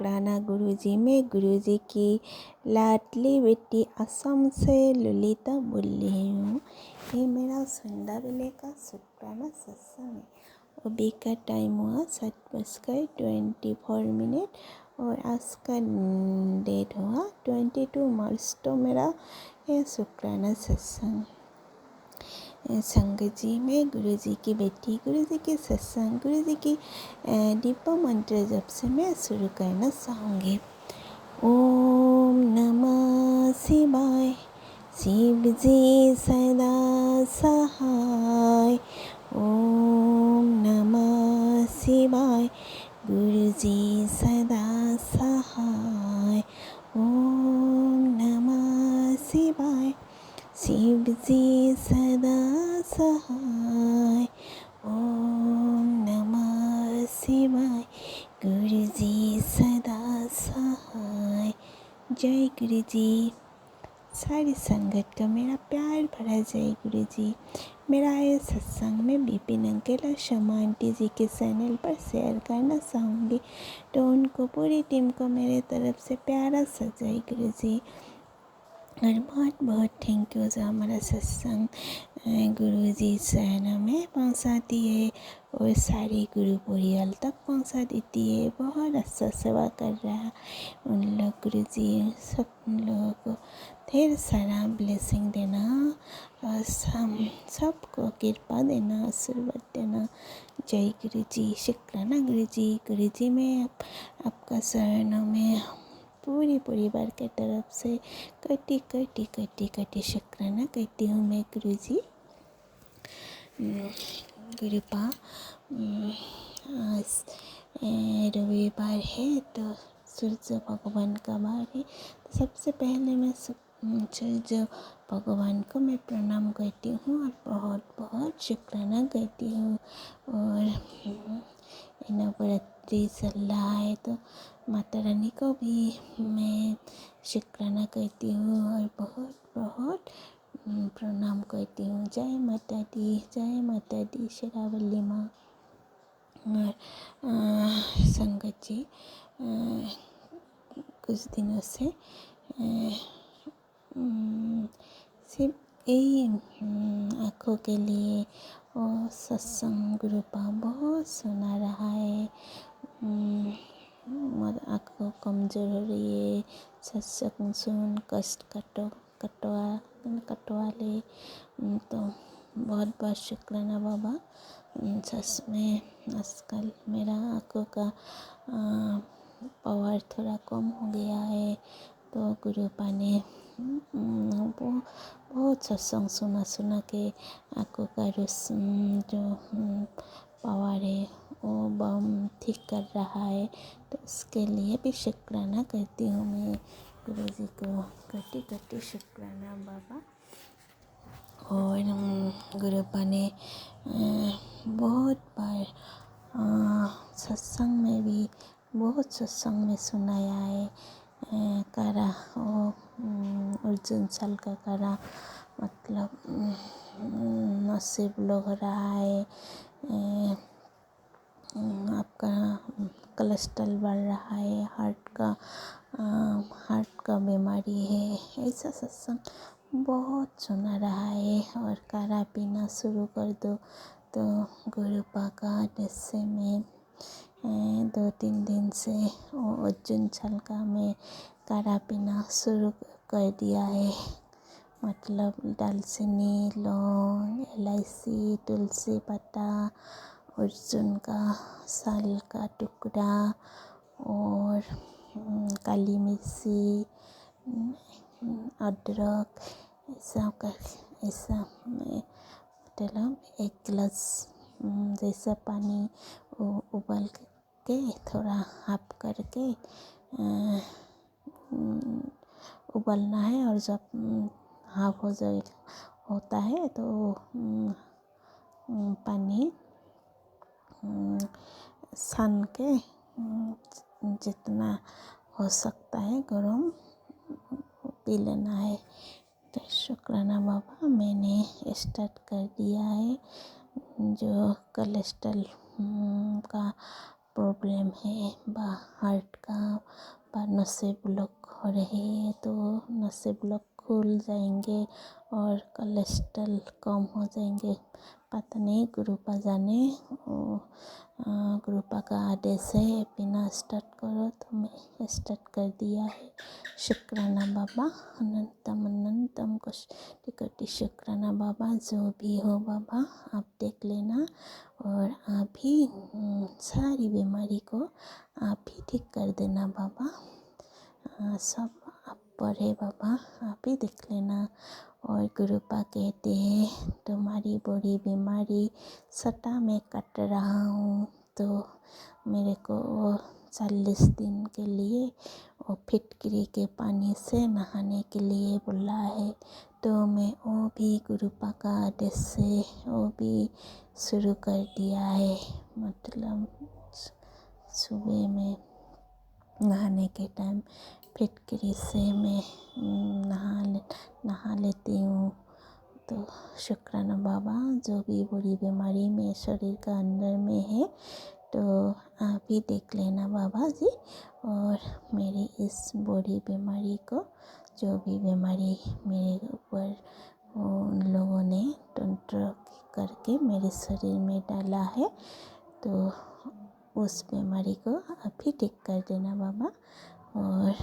शुक्राना गुरुजी। मैं गुरुजी की लाडली बेटी असम से ललिता बोल रही हूँ। ये मेरा संध्यावेले का शुक्राना सत्संग है। अभी का टाइम हुआ 7:24 और आज का डेट हुआ 22 मार्च। तो मेरा ये शुक्राना सत्संग संगत जी, मैं गुरुजी की बेटी, गुरुजी के सत्संग, गुरुजी की दीपा मंत्र जब से मैं शुरू करना चाहूँगी। ओम नमः शिवाय, शिव जी सदा सहाय। ओम नमः शिवाय, गुरुजी सदा सहाय। ओम नमः शिवाय, शिव जी सदा सहाय। ओम नमः शिवाय, गुरुजी सदा सहाय। जय गुरुजी। सारी संगत का मेरा प्यार भरा जय गुरुजी। मेरा ये सत्संग में बिपिन अंकल और शमा आंटी जी के चैनल पर शेयर करना चाहूँगी, तो उनको पूरी टीम को मेरे तरफ से प्यारा सा जय गुरुजी और बहुत बहुत थैंक यू जो हमारा सत्संग गुरुजी चैनल में पहुंचाती है और सारी गुरु परिवार तक पहुंचा देती है। बहुत अच्छा सेवा कर रहा है उन लोग। गुरुजी सब लोगों को ढेर सारा ब्लेसिंग देना और सबको कृपा देना, आशीर्वाद देना। जय गुरुजी। शुक्राना गुरुजी। गुरुजी मैं आपका शरणों में पूरी परिवार के तरफ से कटी शुक्राना कहती हूँ मैं गुरुजी। गुरुपा आज रविवार है तो सूर्य भगवान का वार है। तो सबसे पहले मैं सूर्य भगवान को मैं प्रणाम करती हूँ और बहुत बहुत शुक्राना कहती हूँ। और नवरात्रि चल रहा है तो माता रानी को भी मैं शुक्राना करती हूँ और बहुत बहुत प्रणाम करती हूँ। जय माता दी शेरावली माँ। और संगत जी कुछ दिनों से सिर्फ यही आँखों के लिए और सत्संग गुरुपा बहुत सुना रहा है। और आँखों कमज़ोर हो रही है, सत्संग सुन कष्ट कटवा ले। तो बहुत बहुत शुक्राना बाबा। सच में आजकल मेरा आँखों का पावर थोड़ा कम हो गया है। तो गुरुपा ने बहुत सत्संग सुना के आँखों का जो पावर है वो बम ठीक कर रहा है। तो उसके लिए भी शुक्राना करती हूँ मैं गुरुजी को। कटी शुक्राना बाबा। और गुरुपा ने बहुत बार सत्संग में भी बहुत सत्संग में सुनाया है। कारा वो अर्जुन साल का कारा मतलब नसीब लग रहा है। आपका कोलेस्ट्रॉल बढ़ रहा है, हार्ट का बीमारी है, ऐसा सत्संग बहुत सुना रहा है। और काढ़ा पीना शुरू कर दो। तो गुरुपा का जैसे में 2-3 दिन से वो अर्जुन छलका में काढ़ा पीना शुरू कर दिया है। मतलब दालचीनी, लौंग, इलायची, तुलसी पत्ता, अर्जुन का साल का टुकड़ा और काली मिर्ची, अदरक ऐसा मतलब 1 गिलास जैसा पानी उबाल के थोड़ा हाफ करके उबालना है। और जब हाफ हो जाए होता है तो पानी सान के जितना हो सकता है गरम पी लेना है। तो शुक्राना बाबा मैंने स्टार्ट कर दिया है। जो कोलेस्ट्रॉल का प्रॉब्लम है हार्ट का, नसें ब्लॉक हो रही है तो नसें ब्लॉक खुल जाएंगे और कोलेस्ट्रॉल कम हो जाएंगे। पता नहीं, गुरुपा जाने। गुरुपा का आदेश है पीना स्टार्ट करो, तो मैं स्टार्ट कर दिया है। शुक्राना बाबा, अनंतम अनंतम कोटि कोटि शुक्राना बाबा। जो भी हो बाबा आप देख लेना, और आप ही सारी बीमारी को आप ही ठीक कर देना बाबा। सब आप पर है बाबा, आप ही देख लेना। और गुरुपा कहते हैं तुम्हारी बड़ी बीमारी सटा में कट रहा हूँ, तो मेरे को 40 दिन के लिए वो फिटकरी के पानी से नहाने के लिए बोला है। तो मैं वो भी गुरुपा का आदेश से वो भी शुरू कर दिया है। मतलब सुबह में नहाने के टाइम फिटकरी से मैं नहा लेती हूँ। तो शुक्राना बाबा, जो भी बुरी बीमारी में शरीर का अंदर में है तो आप ही देख लेना बाबा जी। और मेरी इस बुरी बीमारी को, जो भी बीमारी मेरे ऊपर उन लोगों ने तंत्र करके मेरे शरीर में डाला है, तो उस बीमारी को आप ही ठीक कर देना बाबा, और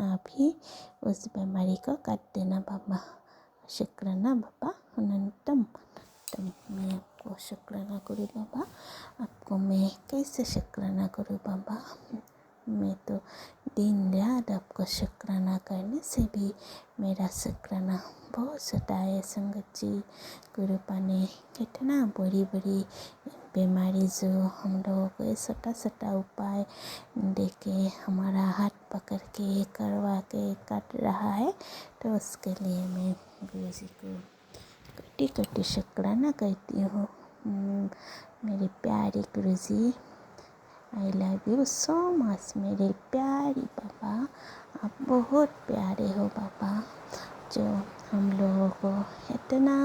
आप ही उस बीमारी को काट देना बाबा। शुक्राना बाबा, अनंतम अनंतम। मैं आपको शुक्राना करूँ बाबा, आपको मैं कैसे शुक्राना करूँ बाबा। मैं तो दिन रात आपको शुक्राना करने से भी मेरा शुक्राना बहुत सता है संगत जी। गुरुपा ने कितना बड़ी बड़ी बीमारी जो हम लोगों को छोटा छोटा उपाय देके हमारा हाथ पकड़ के करवा के काट रहा है, तो उसके लिए मैं गुरु जी को कोटि कोटि शुक्राना करती हूँ। मेरे प्यारे गुरु जी, I love you so much मेरे प्यारी बाबा। आप बहुत प्यारे हो बाबा, जो हम लोगों को इतना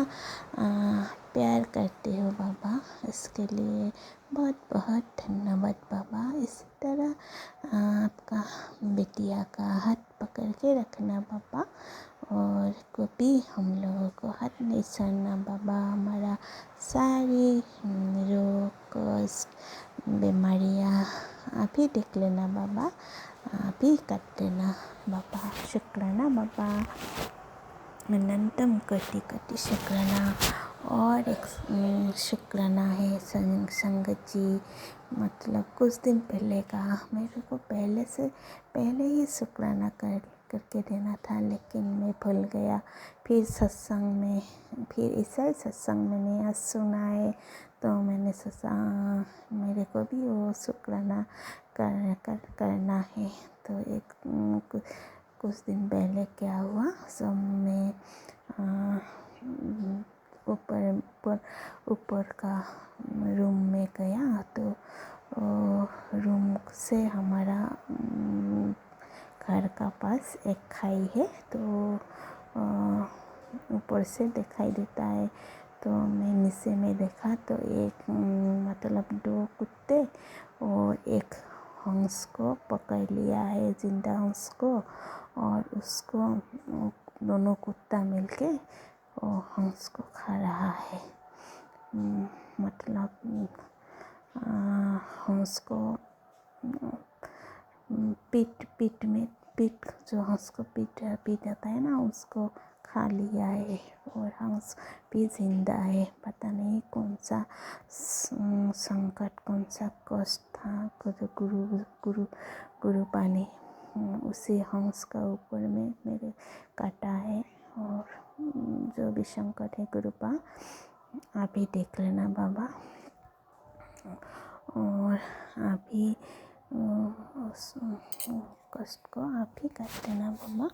प्यार करते हो बाबा। इसके लिए बहुत बहुत धन्यवाद बाबा। इसी तरह आपका बिटिया का हाथ पकड़ के रखना बाबा, और कभी हम लोगों को हाथ नहीं छोड़ना बाबा। हमारा सारी रोग कष्ट बीमारियाँ आप ही देख लेना बाबा, आप ही काट देना बाबा। शुक्राना बाबा, अनंतम कोटि कोटि शुक्राना। और एक शुक्राना है संगत जी, मतलब कुछ दिन पहले का, मेरे को पहले ही शुक्राना करके देना था, लेकिन मैं भूल गया। फिर सत्संग में, फिर ईसाई सत्संग मैंने आज सुना है, तो मैंने सोचा मेरे को भी वो शुक्राना करना है। तो कुछ दिन पहले क्या हुआ, सब में ऊपर का रूम में गया, तो रूम से हमारा घर का पास एक खाई है, तो ऊपर से दिखाई देता है। तो मैं नीचे में देखा तो एक मतलब 2 कुत्ते और एक हंस को पकड़ लिया है, जिंदा हंस को, और उसको दोनों कुत्ता मिलके वो हंस को खा रहा है। मतलब हंस को पीठ जो हंस को पीठ जाता है ना, उसको खा लिया है, और हंस भी जिंदा है। पता नहीं कौन सा संकट, कौन सा कष्ट था गुरुपा ने उसी हंस का ऊपर में मेरे काटा है। और जो भी संकट है गुरुपा आप ही देख लेना बाबा, और आप ही उस कष्ट को आप ही काट देना बाबा।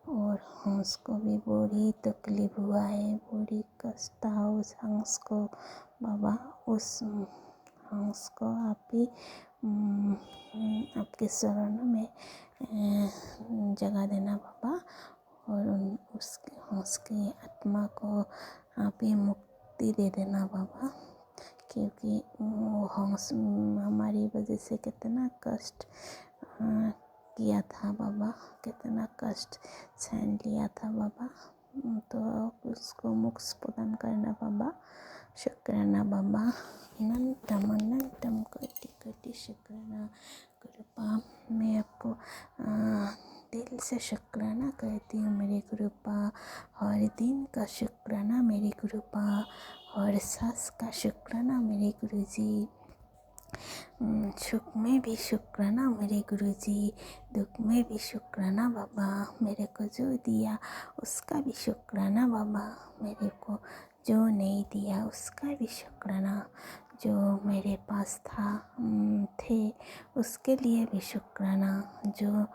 और हंस को भी बड़ी तकलीफ हुआ है, बड़ी कष्ट था उस हंस को बाबा। उस हंस को आप ही आपके शरण में जगह देना बाबा, और उस हंस की आत्मा को आप ही मुक्ति दे देना बाबा। क्योंकि वो हमारी वजह से कितना कष्ट किया था बाबा, कितना कष्ट सहन लिया था बाबा। तो उसको मोक्ष प्रदान करना बाबा, शुक्राना बाबा। अनंतम अनंतम कोटि कोटि शुक्राना गुरुपा। मैं आपको दिल से शुक्राना करती हूँ मेरे गुरुपा। हर दिन का शुक्राना मेरे गुरुपा, हर सांस का शुक्राना मेरे गुरुजी। सुख में भी शुक्राना मेरे गुरुजी, दुख में भी शुक्राना बाबा। मेरे को जो दिया उसका भी शुक्राना बाबा, मेरे को जो नहीं दिया उसका भी शुक्राना। जो मेरे पास थे उसके लिए भी शुक्राना, जो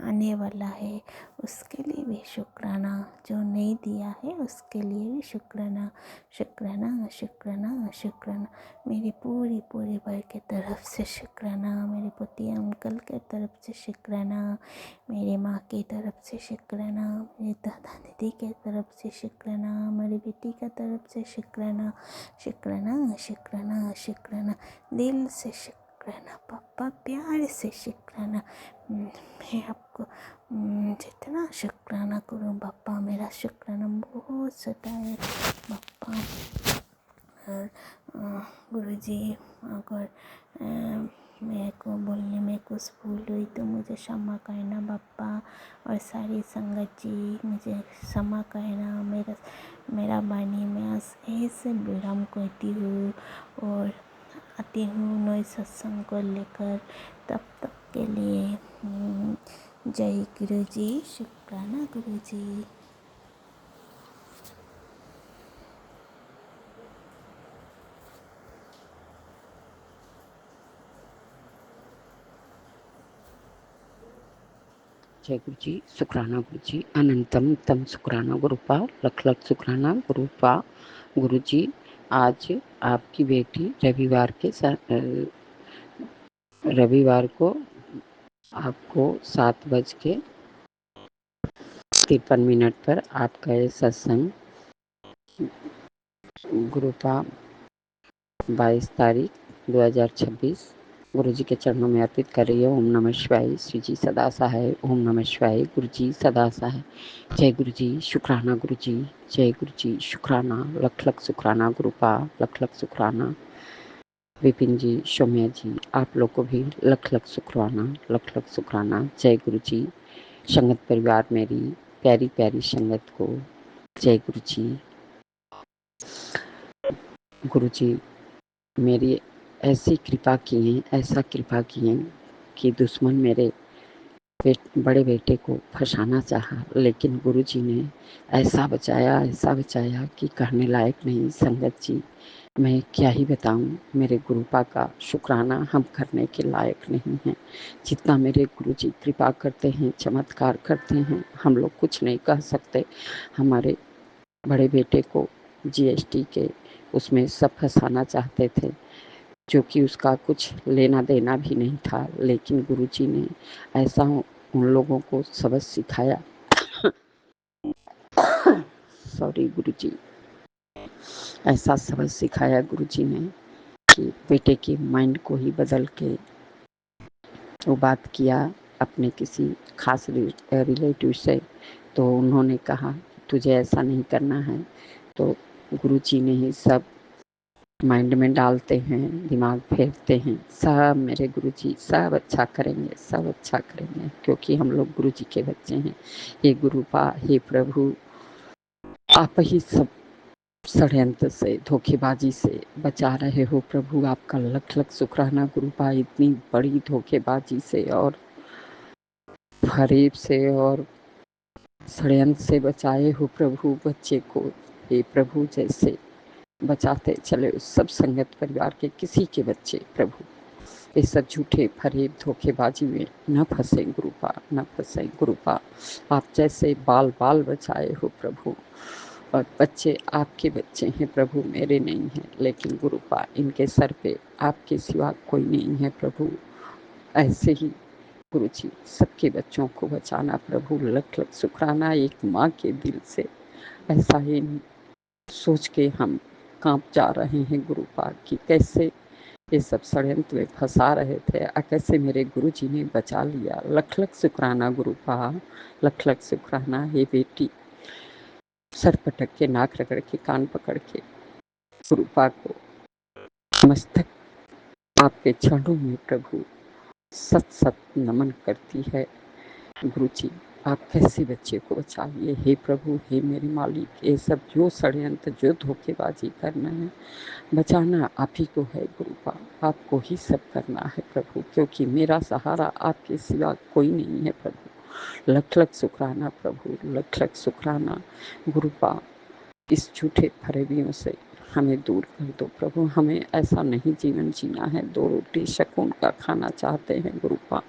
आने वाला है उसके लिए भी शुक्राना, जो नहीं दिया है उसके लिए भी शुक्राना। शुक्राना शुक्राना शुक्राना मेरी पूरी परिवार के तरफ से शुक्राना, मेरे पति अंकल के तरफ से शुक्राना, मेरी माँ की तरफ से शुक्राना, मेरे दादा दीदी के तरफ से शुक्राना, मेरी बेटी के तरफ से शुक्राना। शुक्राना शुक्राना शुक्राना, दिल से शुक्राना पापा, प्यार से शुक्राना। मैं आपको जितना शुक्राना करूँ पापा, मेरा शुक्राना बहुत सदा है पापा। गुरुजी अगर मेरे को बोलने में कुछ भूल हुई तो मुझे क्षमा करना बापा, और सारी संगत जी मुझे क्षमा करना। मेरा वाणी में ऐसे विराम करती हूँ और आती हूँ नए सत्संग को लेकर। तब तक के लिए जय गुरुजी, शुक्राना गुरुजी। जय गुरु जी, शुक्राना गुरु जी, अनंतम तम शुक्राना गुरुपा, लख लख शुक्राना गुरुपा। गुरु जी, आज आपकी बेटी रविवार को आपको 7:53 पर आपका ये सत्संग गुरुपा 22 तारीख 2026 गुरु जी के चरणों में अर्पित कर रही है। ओम नमः शिवाय। श्री जी सदा सहाय। ओम नमः शिवाय। गुरु जी सदा सहाय। जय गुरु जी, शुक्राना गुरु जी। जय गुरु जी, शुक्राना, लख लख शुक्राना गुरुपा, लख लख शुक्राना। विपिन जी, सौम्या जी, आप लोग को भी लख लख शुक्राना, लख लख शुक्राना। जय गुरु जी। संगत परिवार, मेरी प्यारी प्यारी संगत को जय गुरु जी। गुरु जी मेरी ऐसी कृपा किए, ऐसा कृपा किए कि दुश्मन मेरे बड़े बेटे को फंसाना चाहा, लेकिन गुरुजी ने ऐसा बचाया कि कहने लायक नहीं। संगत जी, मैं क्या ही बताऊं, मेरे गुरुपा का शुक्राना हम करने के लायक नहीं हैं। जितना मेरे गुरुजी कृपा करते हैं, चमत्कार करते हैं, हम लोग कुछ नहीं कह सकते। हमारे बड़े बेटे को जीएसटी के उसमें सब फंसाना चाहते थे, जो कि उसका कुछ लेना देना भी नहीं था, लेकिन गुरुजी ने ऐसा उन लोगों को सबक सिखाया सॉरी गुरुजी, ऐसा सबक सिखाया गुरुजी ने कि बेटे के माइंड को ही बदल के वो बात किया अपने किसी खास रिलेटिव से। तो उन्होंने कहा तुझे ऐसा नहीं करना है, तो गुरुजी ने ही सब माइंड में डालते हैं, दिमाग फेरते हैं। सब मेरे गुरुजी सब अच्छा करेंगे, सब अच्छा करेंगे, क्योंकि हम लोग गुरुजी के बच्चे हैं। हे गुरुपा, हे प्रभु, आप ही सब षड्यंत्र से, धोखेबाजी से बचा रहे हो प्रभु। आपका लख लख शुक्राना गुरुपा, इतनी बड़ी धोखेबाजी से और फरेब से और षड्यंत्र से बचाए हो प्रभु बच्चे को। हे प्रभु, जैसे बचाते चले उस सब संगत परिवार के किसी के बच्चे प्रभु ये सब झूठे फरेब धोखेबाजी में न फंसे गुरुपा, न फंसे गुरुपा। आप जैसे बाल बाल बचाए हो प्रभु, और बच्चे आपके बच्चे हैं प्रभु, मेरे नहीं हैं, लेकिन गुरुपा इनके सर पे आपके सिवा कोई नहीं है प्रभु। ऐसे ही गुरु जी सबके बच्चों को बचाना प्रभु, लख लख शुक्राना एक माँ के दिल से। ऐसा ही सोच के हम कांप जा रहे हैं गुरुपाद कि कैसे ये सब षड्यंत्र में फंसा रहे थे और कैसे मेरे गुरुजी ने बचा लिया। लख लख शुक्राना गुरुपा, लख लख शुक्राना। ये बेटी सर पटक के, नाक रगड़ के, कान पकड़ के गुरुपा को मस्तक आपके चरणों में प्रभु सत सत नमन करती है। गुरुजी आप कैसे बच्चे को बचा लिए। हे प्रभु, हे मेरे मालिक, ये सब जो षड्यंत्र, जो धोखेबाजी करना है, बचाना आप ही को है गुरुपा। आपको ही सब करना है प्रभु, क्योंकि मेरा सहारा आपके सिवा कोई नहीं है प्रभु। लख लख शुक्राना प्रभु, लख लख शुक्राना गुरुपा। इस झूठे फरेबियों से हमें दूर कर दो प्रभु। हमें ऐसा नहीं जीवन जीना है। 2 रोटी शकून का खाना चाहते हैं गुरुपा।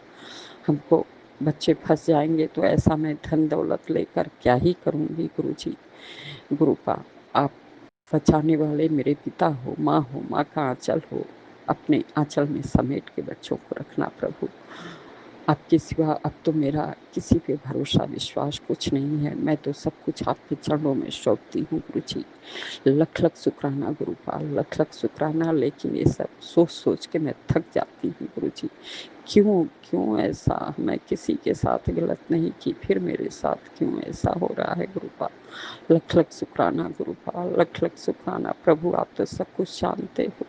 हमको बच्चे फंस जाएंगे तो ऐसा मैं धन दौलत लेकर क्या ही करूँगी गुरुजी। गुरुपा आप बचाने वाले मेरे पिता हो, माँ का आंचल हो, अपने आंचल में समेट के बच्चों को रखना प्रभु। आपके सिवा अब तो मेरा किसी पे भरोसा विश्वास कुछ नहीं है। मैं तो सब कुछ आपके चरणों में सौंपती हूँ गुरुजी। लख लख शुक्राना गुरुपाल, लख लख शुक्राना। लेकिन ये सब सोच सोच के मैं थक जाती हूँ गुरुजी। क्यों क्यों ऐसा, मैं किसी के साथ गलत नहीं की, फिर मेरे साथ क्यों ऐसा हो रहा है गुरुपाल। लख लख शुक्राना गुरुपाल, लख लख शुक्राना प्रभु। आप तो सब कुछ जानते हो,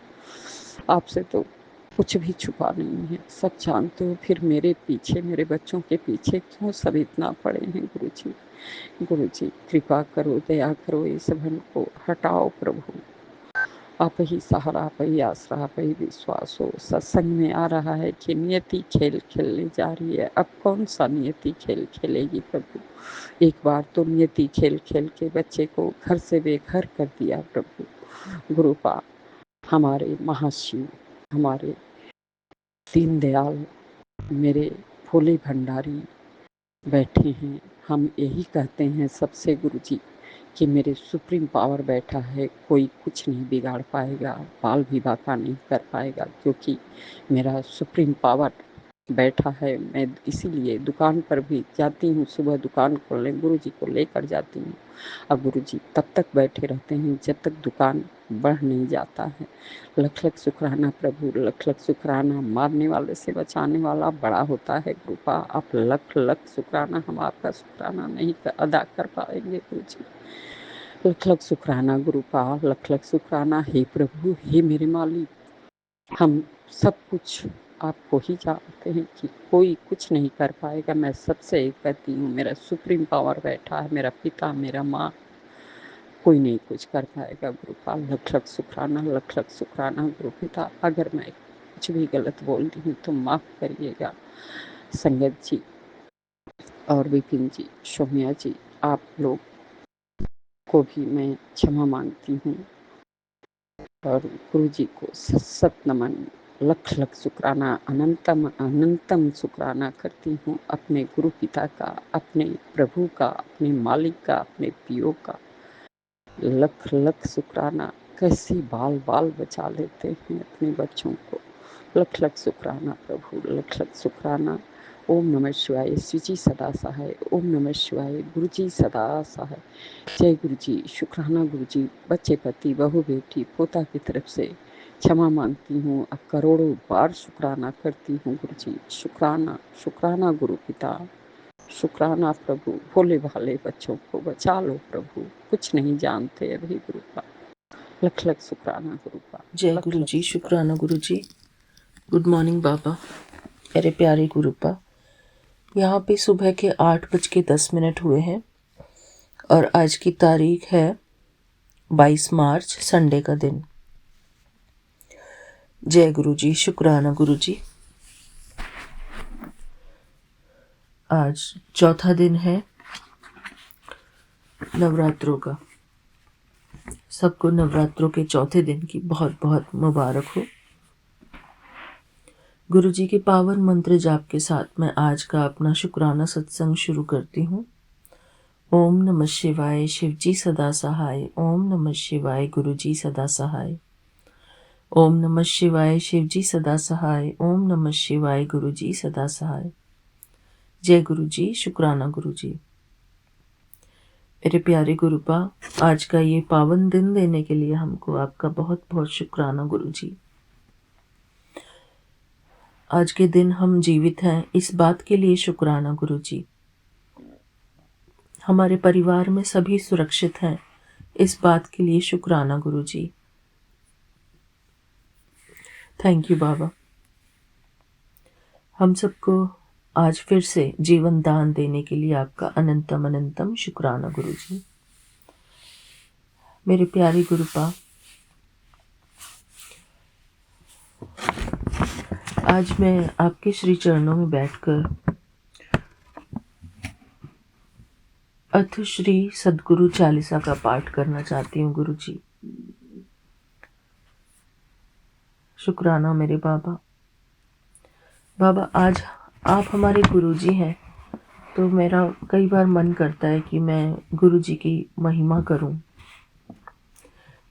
आपसे तो कुछ भी छुपा नहीं है, सब जानते हो। फिर मेरे पीछे, मेरे बच्चों के पीछे क्यों सब इतना पड़े हैं गुरुजी। गुरुजी कृपा करो, दया करो, ये सब हमको हटाओ प्रभु। आप ही सहारा, आप ही आसरा, आप ही विश्वास हो। सत्संग में आ रहा है कि नियति खेल खेलने जा रही है। अब कौन सा नियति खेल खेलेगी प्रभु। एक बार तो नियति खेल खेल के बच्चे को घर से बेघर कर दिया प्रभु। गुरुपा हमारे महाशिव, हमारे दीनदयाल, मेरे भोले भंडारी बैठे हैं। हम यही कहते हैं सबसे गुरुजी कि मेरे सुप्रीम पावर बैठा है, कोई कुछ नहीं बिगाड़ पाएगा, बाल भी बाका नहीं कर पाएगा, क्योंकि मेरा सुप्रीम पावर बैठा है। मैं इसीलिए दुकान पर भी जाती हूँ, सुबह दुकान खोलने गुरुजी को लेकर जाती हूँ। अब गुरुजी तब तक बैठे रहते हैं जब तक दुकान बढ़ नहीं जाता है। लख लख शुक्राना प्रभु, लख लख शुक्राना। मारने वाले से बचाने वाला बड़ा होता है गुरुपा। आप लख लख शुक्राना। हम आपका शुक्राना नहीं अदा कर पाएंगे गुरुजी। लख लख शुक्राना गुरुपा, लख लख शुक्राना। हे प्रभु, हे मेरे मालिक, हम सब कुछ आपको ही जानते हैं कि कोई कुछ नहीं कर पाएगा। मैं सबसे एक कहती हूँ, मेरा सुप्रीम पावर बैठा है, मेरा पिता, मेरा माँ, कोई नहीं कुछ कर पाएगा गुरुपाल। लख लख शुक्राना, लख लख शुक्राना गुरु पिता। अगर मैं कुछ भी गलत बोल दी हूँ तो माफ़ करिएगा। संगत जी और विपिन जी, सौम्या जी, आप लोग को भी मैं क्षमा मांगती हूँ और गुरु जी को सत सत नमन, लख लख शुक्राना, अनंतम अनंतम शुक्राना करती हूँ अपने गुरु पिता का, अपने प्रभु का, अपने मालिक का, अपने पियो का। लख लख शुक्राना। कैसी बाल बाल बचा लेते हैं अपने बच्चों को। लख लख शुक्राना प्रभु, लख लख शुक्राना। ओम नमः शिवाय। श्री सदा सहाय। ओम नमः शिवाय। गुरु जी सदा सहाय। जय गुरु जी। शुक्राना गुरु जी। बच्चे, पति, बहू, बेटी, पोता की तरफ से क्षमा मांगती हूँ। अब करोड़ों बार शुक्राना करती हूँ गुरु जी। शुक्राना शुक्राना गुरु पिता, शुक्राना प्रभु। भोले भाले बच्चों को बचा लो प्रभु, कुछ नहीं जानते अभी गुरु का। लख लख शुक्राना गुरु का। जय गुरु जी। शुक्राना गुरु जी। गुड मॉर्निंग बाबा, मेरे प्यारे गुरुपा। यहाँ पे सुबह के 8:10 हुए हैं और आज की तारीख है 22 मार्च, संडे का दिन। जय गुरु जी। शुक्राना गुरु जी। आज चौथा दिन है नवरात्रों का। सबको नवरात्रों के चौथे दिन की बहुत बहुत मुबारक हो। गुरु जी के पावन मंत्र जाप के साथ मैं आज का अपना शुक्राना सत्संग शुरू करती हूँ। ओम नमः शिवाय, शिव जी सदा सहाय। ओम नमः शिवाय, गुरु जी सदा सहाय। ओम नमः शिवाय, शिव जी सदा सहाय। ओम नमः शिवाय, गुरु जी सदा सहाय। जय गुरु जी। शुक्राना गुरु जी। मेरे प्यारे गुरुपा, आज का ये पावन दिन देने के लिए हमको आपका बहुत बहुत शुक्राना गुरु जी। आज के दिन हम जीवित हैं, इस बात के लिए शुक्राना गुरु जी। हमारे परिवार में सभी सुरक्षित हैं, इस बात के लिए शुक्राना गुरु जी। थैंक यू बाबा। हम सबको आज फिर से जीवन दान देने के लिए आपका अनंतम अनंतम शुक्राना गुरु जी। मेरे प्यारे गुरुपा, आज मैं आपके श्री चरणों में बैठकर अथ श्री सद्गुरु चालीसा का पाठ करना चाहती हूँ गुरु जी। शुक्राना मेरे बाबा। बाबा, आज आप हमारे गुरु जी हैं, तो मेरा कई बार मन करता है कि मैं गुरु जी की महिमा करूं,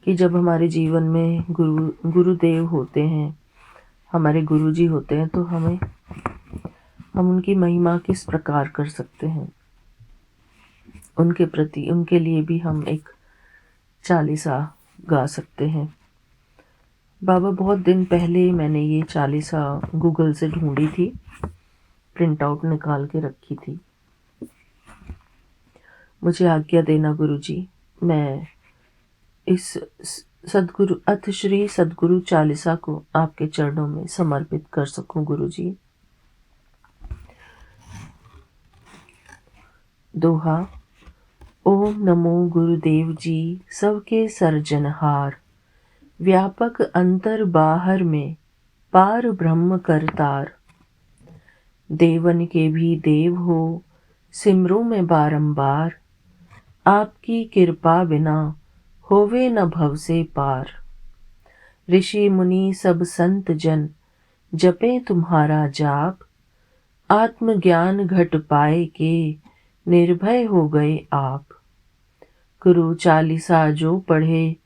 कि जब हमारे जीवन में गुरुदेव होते हैं, हमारे गुरुजी होते हैं, तो हम उनकी महिमा किस प्रकार कर सकते हैं। उनके प्रति, उनके लिए भी हम एक चालीसा गा सकते हैं। बाबा, बहुत दिन पहले मैंने ये चालीसा गूगल से ढूंढी थी, प्रिंट आउट निकाल के रखी थी। मुझे आज्ञा देना गुरुजी, मैं इस सद्गुरु अथ श्री सद्गुरु चालीसा को आपके चरणों में समर्पित कर सकूं गुरुजी। दोहा। ओम नमो गुरुदेव जी, सबके सर्जनहार, व्यापक अंतर बाहर में पार ब्रह्म करतार। देवन के भी देव हो, सिमरू में बारंबार, आपकी कृपा बिना होवे न भव से पार। ऋषि मुनि सब संत जन जपे तुम्हारा जाप, आत्मज्ञान घट पाए के निर्भय हो गए आप। गुरु चालीसा जो पढ़े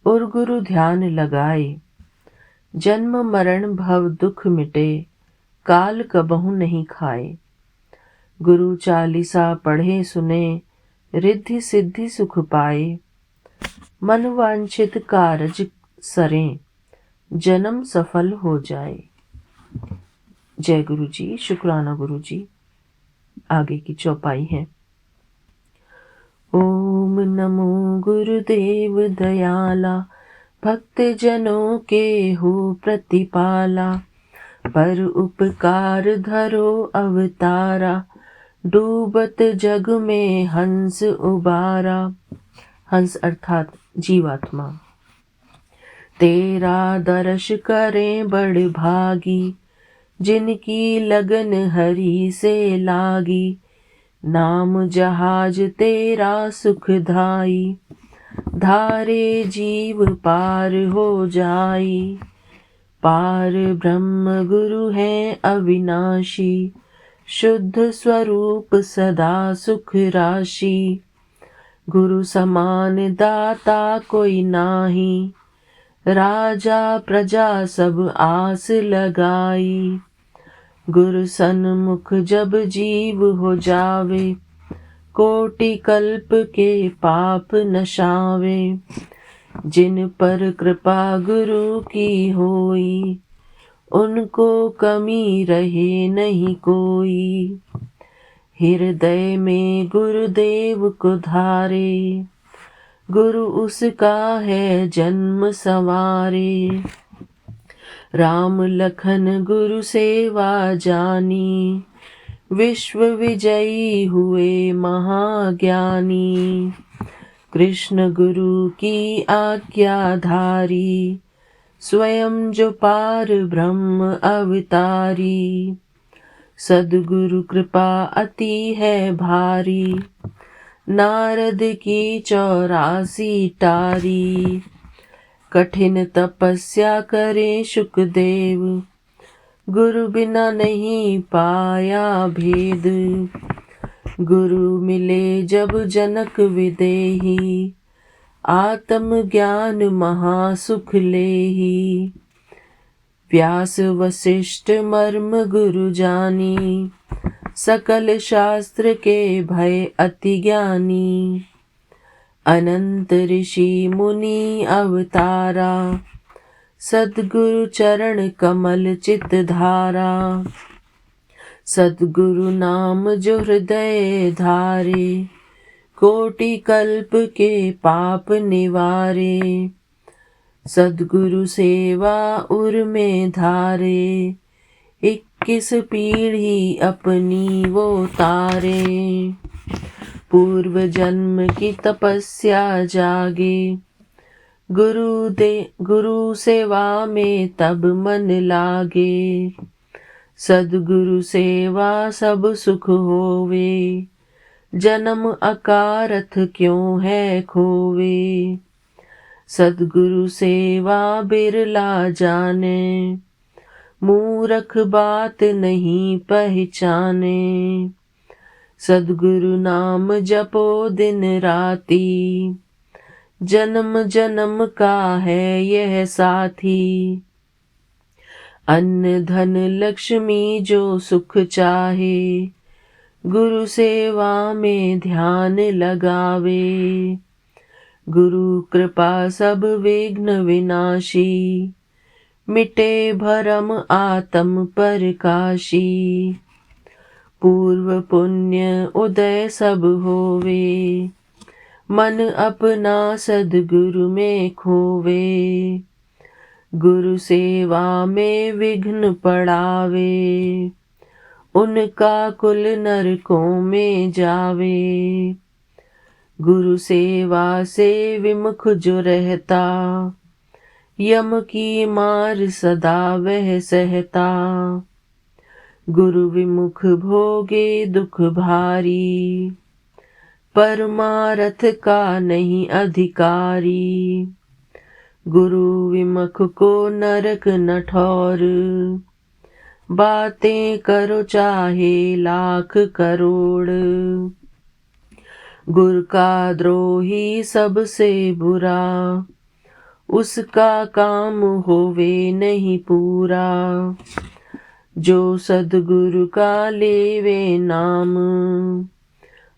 और गुरु ध्यान लगाए, जन्म मरण भव दुख मिटे, काल कबहु नहीं खाए। गुरु चालीसा पढ़े सुने, रिद्धि सिद्धि सुख पाए, मन वांछित कारज सरें, जन्म सफल हो जाए। जय गुरु जी। शुक्राना गुरु जी। आगे की चौपाई है। ओम नमो गुरुदेव दयाला, भक्त जनों के हो प्रतिपाला, पर उपकार धरो अवतारा, डूबत जग में हंस उबारा। हंस अर्थात जीवात्मा। तेरा दर्श करें बड़ भागी, जिनकी लगन हरि से लागी। नाम जहाज तेरा सुखदाई, धारे जीव पार हो जाई। पार ब्रह्म गुरु हैं अविनाशी, शुद्ध स्वरूप सदा सुख राशि। गुरु समान दाता कोई नाही, राजा प्रजा सब आस लगाई। गुरु सन्मुख जब जीव हो जावे, कोटि कल्प के पाप नशावे। जिन पर कृपा गुरु की होई, उनको कमी रहे नहीं कोई। हृदय में गुरुदेव को धारे, गुरु उसका है जन्म संवारे। राम लखन गुरु सेवा जानी, विश्व विजयी हुए महाज्ञानी। कृष्ण गुरु की आज्ञाधारी, स्वयं जो पार ब्रह्म अवतारी। सद्गुरु कृपा अति है भारी, नारद की 84 टारी। कठिन तपस्या करे शुकदेव, गुरु बिना नहीं पाया भेद। गुरु मिले जब जनक विदेही, आत्म ज्ञान महासुख लेही। व्यास वशिष्ठ मर्म गुरु जानी, सकल शास्त्र के भय अति ज्ञानी। अनंत ऋषि मुनि अवतारा, सद्गुरु चरण कमल चित धारा। सद्गुरु नाम जो हृदय धारे, कोटि कल्प के पाप निवारे। सद्गुरु सेवा उर में धारे, 21 पीढ़ी अपनी वो तारे। पूर्व जन्म की तपस्या जागे, गुरु सेवा में तब मन लागे। सद्गुरु सेवा सब सुख होवे, जन्म अकारथ क्यों है खोवे। सद्गुरु सेवा बिरला जाने, मूरख बात नहीं पहचाने। सद्गुरु नाम जपो दिन राती, जन्म जन्म का है यह साथी। अन्न धन लक्ष्मी जो सुख चाहे, गुरु सेवा में ध्यान लगावे। गुरु कृपा सब विघ्न विनाशी, मिटे भरम आत्म प्रकाशी। पूर्व पुण्य उदय सब होवे, मन अपना सद्गुरु में खोवे। गुरु सेवा में विघ्न पड़ावे, उनका कुल नरकों में जावे। गुरु सेवा से विमुख जो रहता, यम की मार सदा वह सहता। गुरु विमुख भोगे दुख भारी, परमारथ का नहीं अधिकारी। गुरु विमुख को नरक न ठौर, बातें करो चाहे लाख करोड़। गुरु का द्रोही सबसे बुरा, उसका काम होवे नहीं पूरा। जो सद्गुरु का लेवे नाम,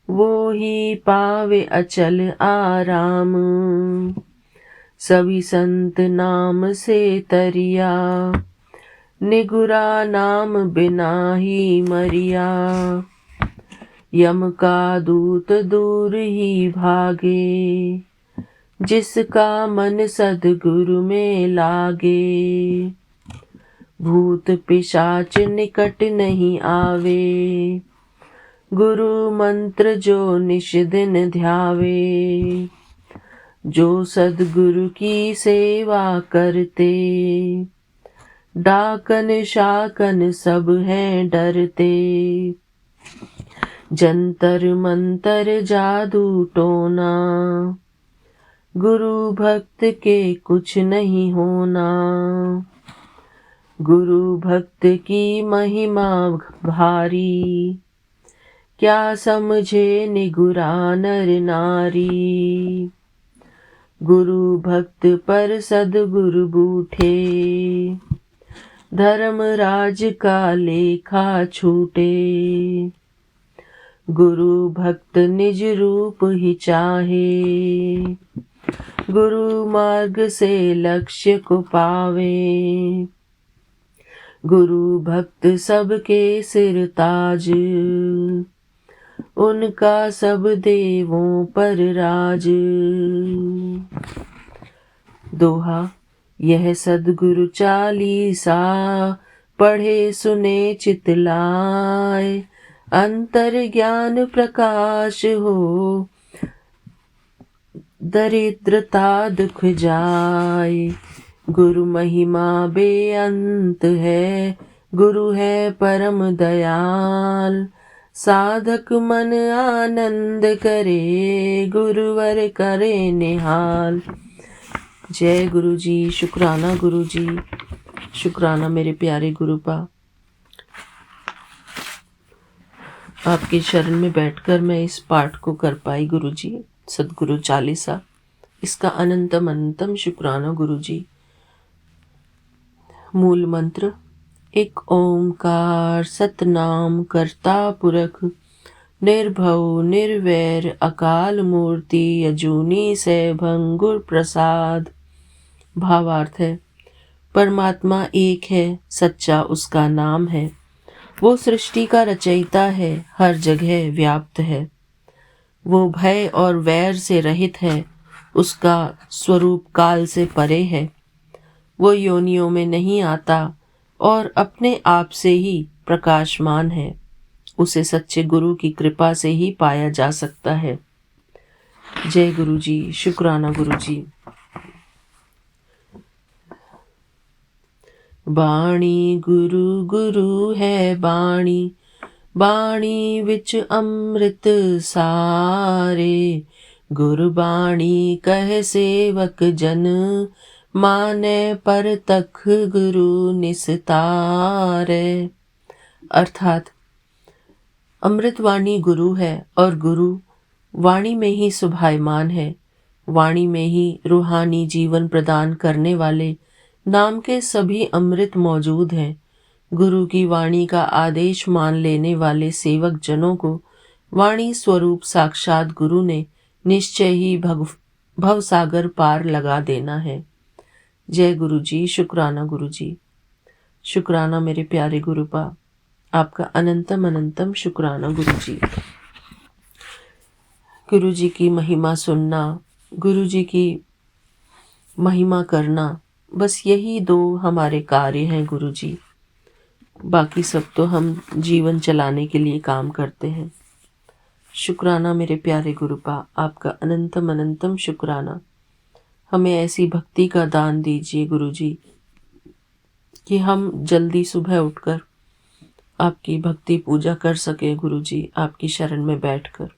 वो ही पावे अचल आराम। सभी संत नाम से तरिया, निगुरा नाम बिना ही मरिया। यम का दूत दूर ही भागे, जिसका मन सद्गुरु में लागे। भूत पिशाच निकट नहीं आवे, गुरु मंत्र जो निश दिन ध्यावे। जो सद्गुरु की सेवा करते, डाकन शाकन सब हैं डरते। जंतर मंतर जादू टोना, गुरु भक्त के कुछ नहीं होना। गुरु भक्त की महिमा भारी, क्या समझे निगुरा नर नारी। गुरु भक्त पर सद्गुरु बूठे, धर्म राज का लेखा छूटे। गुरु भक्त निज रूप ही चाहे, गुरु मार्ग से लक्ष्य को पावे। गुरु भक्त सबके सिर ताज, उनका सब देवों पर राज। दोहा। यह सद्गुरु चालीसा, पढ़े सुने चितलाए। अंतर ज्ञान प्रकाश हो, दरिद्रता दुख जाए। गुरु महिमा बेअंत है, गुरु है परम दयाल। साधक मन आनंद करे, गुरुवर करे निहाल। जय गुरु जी। शुक्राना गुरु जी, शुक्राना मेरे प्यारे गुरुपा। आपके शरण में बैठकर मैं इस पाठ को कर पाई गुरु जी, सद्गुरु चालीसा। इसका अनंतम अनंतम शुक्राना गुरु जी। मूल मंत्र। एक ओंकार सतनाम करता पुरख, निर्भव निर्वैर अकाल मूर्ति अजूनी से भंगुर प्रसाद। भावार्थ है, परमात्मा एक है, सच्चा उसका नाम है। वो सृष्टि का रचयिता है, हर जगह व्याप्त है। वो भय और वैर से रहित है, उसका स्वरूप काल से परे है। वो योनियों में नहीं आता और अपने आप से ही प्रकाशमान है। उसे सच्चे गुरु की कृपा से ही पाया जा सकता है। जय गुरु जी, शुक्राना गुरु जी। बाणी गुरु गुरु है बाणी, बाणी विच अमृत सारे। गुरबाणी कह सेवक जन, माने पर तख गुरु निस्तारे। अर्थात अमृतवाणी गुरु है और गुरु वाणी में ही सुभायमान है। वाणी में ही रूहानी जीवन प्रदान करने वाले नाम के सभी अमृत मौजूद हैं। गुरु की वाणी का आदेश मान लेने वाले सेवक जनों को वाणी स्वरूप साक्षात गुरु ने निश्चय ही भवसागर पार लगा देना है। जय गुरु जी, शुक्राना गुरु जी। शुक्राना मेरे प्यारे गुरुपा, आपका अनंतम अनंतम शुक्राना गुरु जी। गुरु जी की महिमा सुनना, गुरु जी की महिमा करना, बस यही दो हमारे कार्य हैं गुरु जी। बाकी सब तो हम जीवन चलाने के लिए काम करते हैं। शुक्राना मेरे प्यारे गुरुपा, आपका अनंतम अनंतम शुक्राना। हमें ऐसी भक्ति का दान दीजिए गुरु जी कि हम जल्दी सुबह उठकर आपकी भक्ति पूजा कर सके गुरु जी, आपकी शरण में बैठकर।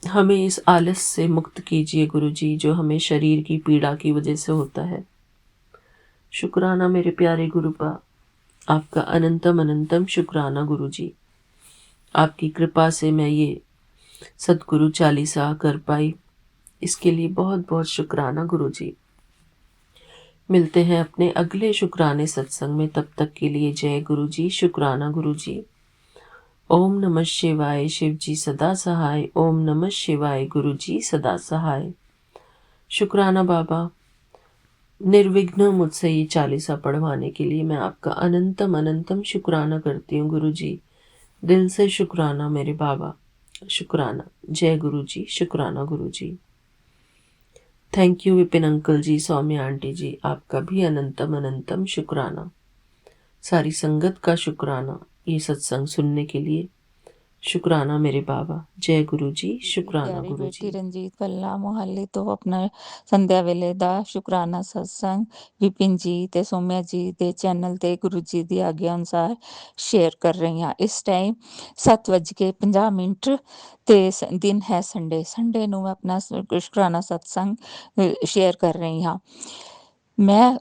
हमें इस आलस से मुक्त कीजिए गुरु जी, जो हमें शरीर की पीड़ा की वजह से होता है। शुक्राना मेरे प्यारे गुरुपा, आपका अनंतम अनंतम शुक्राना गुरु जी। आपकी कृपा से मैं ये सतगुरु चालीसा कर पाई, इसके लिए बहुत बहुत शुक्राना गुरु जी। मिलते हैं अपने अगले शुक्राने सत्संग में, तब तक के लिए जय गुरु जी, शुक्राना गुरु जी। ओम नमः शिवाय, शिव जी सदा सहाय। ओम नमः शिवाय, गुरु जी सदा सहाय। शुक्राना बाबा, निर्विघ्न मुझसे ये चालीसा पढ़वाने के लिए मैं आपका अनंतम अनंतम शुक्राना करती हूँ गुरु जी। दिल से शुक्राना मेरे बाबा, शुक्राना। जय गुरु जी, शुक्राना गुरु जी। Thank you Vipin uncle ji, Saumya aunty ji, आपका भी अनंतम अनंतम शुक्राना। सारी संगत का शुक्राना ये सत्संग सुनने के लिए। शुक्राना मेरे बाबा। जय गुरु जी, शुक्राना प्यारी गुरु बेटी जी। रंजीत पल्ला मोहाली तो अपना संध्या वेले दा शुक्राना सत्संग विपिन जी ते सौम्या जी दे चैनल ते गुरु जी दी आज्ञा अनुसार शेयर कर रही हाँ। इस टाइम 7:50 ते दिन है संडे। संडे ਨੂੰ मैं अपना शुक्राना सत्संग शेयर कर रही हाँ। मैं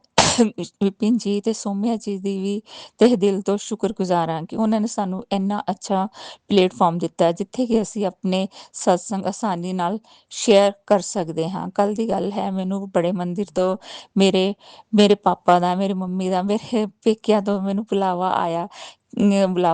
ਵਿਪਿਨ ਜੀ ਤੇ ਸੌਮਿਆ ਜੀ ਦੀ ਵੀ ਤਹਿ ਦਿਲ ਤੋਂ ਸ਼ੁਕਰਗੁਜ਼ਾਰ ਹਾਂ ਕਿ ਉਹਨਾਂ ਨੇ ਸਾਨੂੰ ਇੰਨਾ ਅੱਛਾ ਪਲੇਟਫਾਰਮ ਦਿੱਤਾ ਜਿੱਥੇ ਕਿ ਅਸੀਂ ਆਪਣੇ ਸਤਸੰਗ ਆਸਾਨੀ ਨਾਲ ਸ਼ੇਅਰ ਕਰ ਸਕਦੇ ਹਾਂ। ਕੱਲ ਦੀ ਗੱਲ ਹੈ, ਮੈਨੂੰ ਬੜੇ ਮੰਦਿਰ ਤੋਂ ਮੇਰੇ ਮੇਰੇ ਪਾਪਾ ਦਾ, ਮੇਰੀ ਮੰਮੀ ਦਾ, ਮੇਰੇ ਪੇਕਿਆਂ ਤੋਂ ਮੈਨੂੰ ਬੁਲਾਵਾ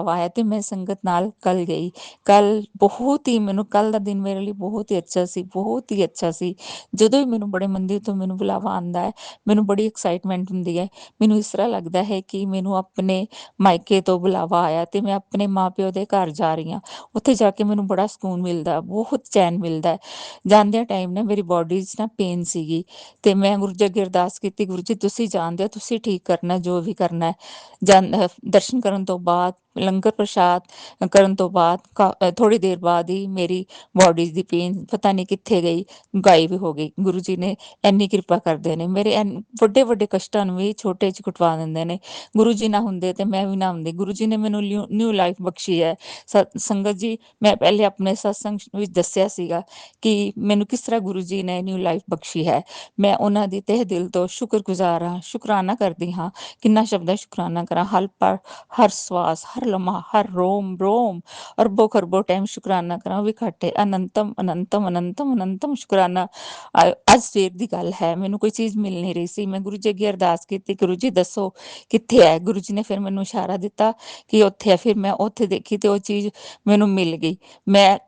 ਆਇਆ ਤੇ ਮੈਂ ਸੰਗਤ ਨਾਲ ਕੱਲ ਗਈ। ਕੱਲ ਬਹੁਤ ਹੀ ਮੈਨੂੰ ਕੱਲ ਦਾ ਦਿਨ ਮੇਰੇ ਲਈ ਬਹੁਤ ਹੀ ਅੱਛਾ ਸੀ, ਬਹੁਤ ਹੀ ਅੱਛਾ ਸੀ। ਜਦੋਂ ਵੀ ਮੈਨੂੰ ਬੜੇ ਮੰਦਿਰ ਤੋਂ ਮੈਨੂੰ ਬੁਲਾਵਾ ਆਉਂਦਾ ਹੈ, ਮੈਨੂੰ ਬੜੀ ਐਕਸਾਈਟਮੈਂਟ ਹੁੰਦੀ ਹੈ। ਮੈਨੂੰ ਇਸ ਤਰ੍ਹਾਂ ਲੱਗਦਾ ਹੈ ਕਿ ਮੈਨੂੰ ਆਪਣੇ ਮਾਇਕੇ ਤੋਂ ਬੁਲਾਵਾ ਆਇਆ ਤੇ ਮੈਂ ਆਪਣੇ ਮਾਂ-ਪਿਓ ਦੇ ਘਰ ਜਾ ਰਹੀ ਹਾਂ। ਉੱਥੇ ਜਾ ਕੇ ਮੈਨੂੰ ਬੜਾ ਸਕੂਨ ਮਿਲਦਾ, ਬਹੁਤ ਚੈਨ ਮਿਲਦਾ ਹੈ। ਜਾਂਦਿਆਂ ਟਾਈਮ ਨਾ ਮੇਰੀ ਬੋਡੀ 'ਚ ਨਾ ਪੇਨ ਸੀਗੀ ਤੇ ਮੈਂ ਗੁਰੂ ਜੀ ਅੱਗੇ ਅਰਦਾਸ ਕੀਤੀ, ਗੁਰੂ ਜੀ ਤੁਸੀਂ ਜਾਣਦੇ ਹੋ, ਤੁਸੀਂ ਠੀਕ ਕਰਨਾ ਜੋ ਵੀ ਕਰਨਾ ਹੈ। ਦਰਸ਼ਨ ਕਰਨ ਤੋਂ ਬਾਅਦ, ਲੰਗਰ ਪ੍ਰਸ਼ਾਦ ਕਰਨ ਤੋਂ ਬਾਅਦ ਥੋੜੀ ਦੇਰ ਬਾਅਦ ਹੀ ਮੇਰੀ ਬੋਡੀ ਦੀ ਪੇਨ ਪਤਾ ਨਹੀਂ ਕਿੱਥੇ ਗਈ, ਗਾਇਬ ਹੋ ਗਈ। ਗੁਰੂ ਜੀ ਨੇ ਇੰਨੀ ਕਿਰਪਾ ਕਰਦੇ ਨੇ, ਮੇਰੇ ਵੱਡੇ ਵੱਡੇ ਕਸ਼ਟਾਂ ਨੂੰ ਵੀ ਛੋਟੇ 'ਚ ਕਟਵਾ ਦਿੰਦੇ ਨੇ। ਗੁਰੂ ਜੀ ਨਾ ਹੁੰਦੇ ਤੇ ਮੈਂ ਵੀ ਨਾ ਹੁੰਦੀ। ਗੁਰੂ ਜੀ ਨੇ ਮੈਨੂੰ ਨਿਊ ਲਾਈਫ ਬਖਸ਼ੀ ਹੈ। ਸੰਗਤ ਜੀ, ਮੈਂ ਪਹਿਲੇ ਆਪਣੇ ਸਤਸੰਗ ਵਿੱਚ ਦੱਸਿਆ ਸੀਗਾ ਕਿ ਮੈਨੂੰ ਕਿਸ ਤਰ੍ਹਾਂ ਗੁਰੂ ਜੀ ਨੇ ਨਿਊ ਲਾਈਫ ਬਖਸ਼ੀ ਹੈ। ਮੈਂ ਉਹਨਾਂ ਦੀ ਤਹਿ ਦਿਲ ਤੋਂ ਸ਼ੁਕਰਗੁਜ਼ਾਰ ਹਾਂ, ਸ਼ੁਕਰਾਨਾ ਕਰਦੀ ਹਾਂ। ਕਿੰਨਾ ਸ਼ਬਦਾਂ ਸ਼ੁਕਰਾਨਾ ਕਰਾਂ। ਹਰ ਸਵਾਸ श्वास, हर लम्हा, हर रोम रोम अरबों खरबों टाइम शुकराना करा भी घट है। अनंतम अनंतम अनंतम अनंतम शुकराना। ਅੱਜ ਸਵੇਰ ਦੀ ਗੱਲ ਹੈ, ਮੈਨੂੰ ਕੋਈ ਚੀਜ਼ ਮਿਲ ਨਹੀਂ ਰਹੀ ਸੀ। ਮੈਂ ਗੁਰੂ ਜੀ ਅੱਗੇ ਅਰਦਾਸ ਕੀਤੀ, ਗੁਰੂ ਜੀ ਦੱਸੋ ਕਿੱਥੇ ਹੈ। ਗੁਰੂ ਜੀ ਨੇ ਫਿਰ ਮੈਨੂੰ ਇਸ਼ਾਰਾ ਦਿੱਤਾ ਕਿ ਉੱਥੇ ਹੈ। ਫਿਰ ਮੈਂ ਉੱਥੇ ਦੇਖੀ ਤੇ ਉਹ ਚੀਜ਼ ਮੈਨੂੰ ਮਿਲ ਗਈ। ਮੈਂ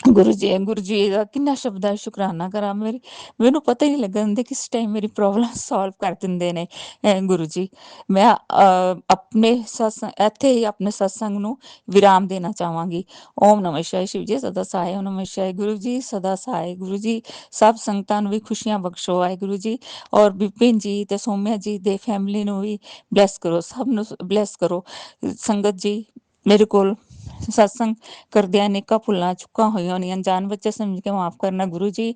ਗੁਰੂ ਜੀ ਦਾ ਕਿੰਨਾ ਸ਼ਬਦਾਂ 'ਚ ਸ਼ੁਕਰਾਨਾ ਕਰਾਂ। ਮੈਨੂੰ ਪਤਾ ਹੀ ਨਹੀਂ ਲੱਗਣ ਦਿੰਦੇ ਕਿਸ ਟਾਈਮ ਮੇਰੀ ਪ੍ਰੋਬਲਮ ਸੋਲਵ ਕਰ ਦਿੰਦੇ ਨੇ ਗੁਰੂ ਜੀ। ਮੈਂ ਆਪਣੇ ਇੱਥੇ ਹੀ ਆਪਣੇ ਸਤਸੰਗ ਨੂੰ ਵਿਰਾਮ ਦੇਣਾ ਚਾਹਾਂਗੀ। ਓਮ ਨਮଃ ਸ਼ਿਵਾਏ। शिव जी सदा सहाय। ओम नमः शिवाय। गुरु जी सदा सहाय। गुरु जी ਸਭ ਸੰਗਤਾਂ ਨੂੰ ਵੀ ਖੁਸ਼ੀਆਂ ਬਖਸ਼ੋ ਵਾਹਿਗੁਰੂ ਜੀ। ਔਰ ਵਿਪਿਨ ਜੀ ਤੇ ਸੌਮਿਆ ਜੀ ਦੇ ਫੈਮਿਲੀ ਨੂੰ ਵੀ ਬਲੈਸ ਕਰੋ, ਸਭ ਨੂੰ ਬਲੈਸ ਕਰੋ। ਸੰਗਤ ਜੀ, ਮੇਰੇ ਕੋਲ ਸਤਸੰਗ ਕਰਦਿਆਂ ਅਨੇਕਾਂ ਭੁੱਲਾਂ ਚੁੱਕਾਂ ਹੋਈਆਂ ਹੋਣੀਆਂ, ਅਣਜਾਣ ਬੱਚਾ ਸਮਝ ਕੇ ਮਾਫ਼ ਕਰਨਾ ਗੁਰੂ ਜੀ।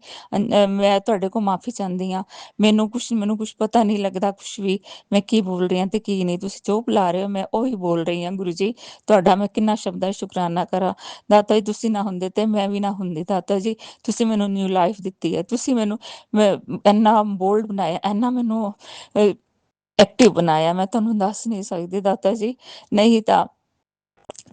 ਮੈਂ ਤੁਹਾਡੇ ਕੋਲ ਮਾਫ਼ੀ ਚਾਹੁੰਦੀ ਹਾਂ। ਮੈਨੂੰ ਕੁਛ ਪਤਾ ਨਹੀਂ ਲੱਗਦਾ, ਕੁਛ ਵੀ ਮੈਂ ਕੀ ਬੋਲ ਰਹੀ ਹਾਂ ਤੇ ਕੀ ਨਹੀਂ। ਤੁਸੀਂ ਜੋ ਬੁਲਾ ਰਹੇ ਹੋ ਮੈਂ ਉਹੀ ਬੋਲ ਰਹੀ ਹਾਂ ਗੁਰੂ ਜੀ। ਤੁਹਾਡਾ ਮੈਂ ਕਿੰਨਾ ਸ਼ਬਦਾਂ 'ਚ ਸ਼ੁਕਰਾਨਾ ਕਰਾਂ। ਦਾਤਾ ਜੀ ਤੁਸੀਂ ਨਾ ਹੁੰਦੇ ਤੇ ਮੈਂ ਵੀ ਨਾ ਹੁੰਦੀ। ਦਾਤਾ ਜੀ ਤੁਸੀਂ ਮੈਨੂੰ ਨਿਊ ਲਾਈਫ ਦਿੱਤੀ ਹੈ। ਤੁਸੀਂ ਮੈਨੂੰ ਇੰਨਾ ਬੋਲਡ ਬਣਾਇਆ, ਇੰਨਾ ਮੈਨੂੰ ਐਕਟਿਵ ਬਣਾਇਆ, ਮੈਂ ਤੁਹਾਨੂੰ ਦੱਸ ਨਹੀਂ ਸਕਦੀ ਦਾਤਾ ਜੀ। ਨਹੀਂ ਤਾਂ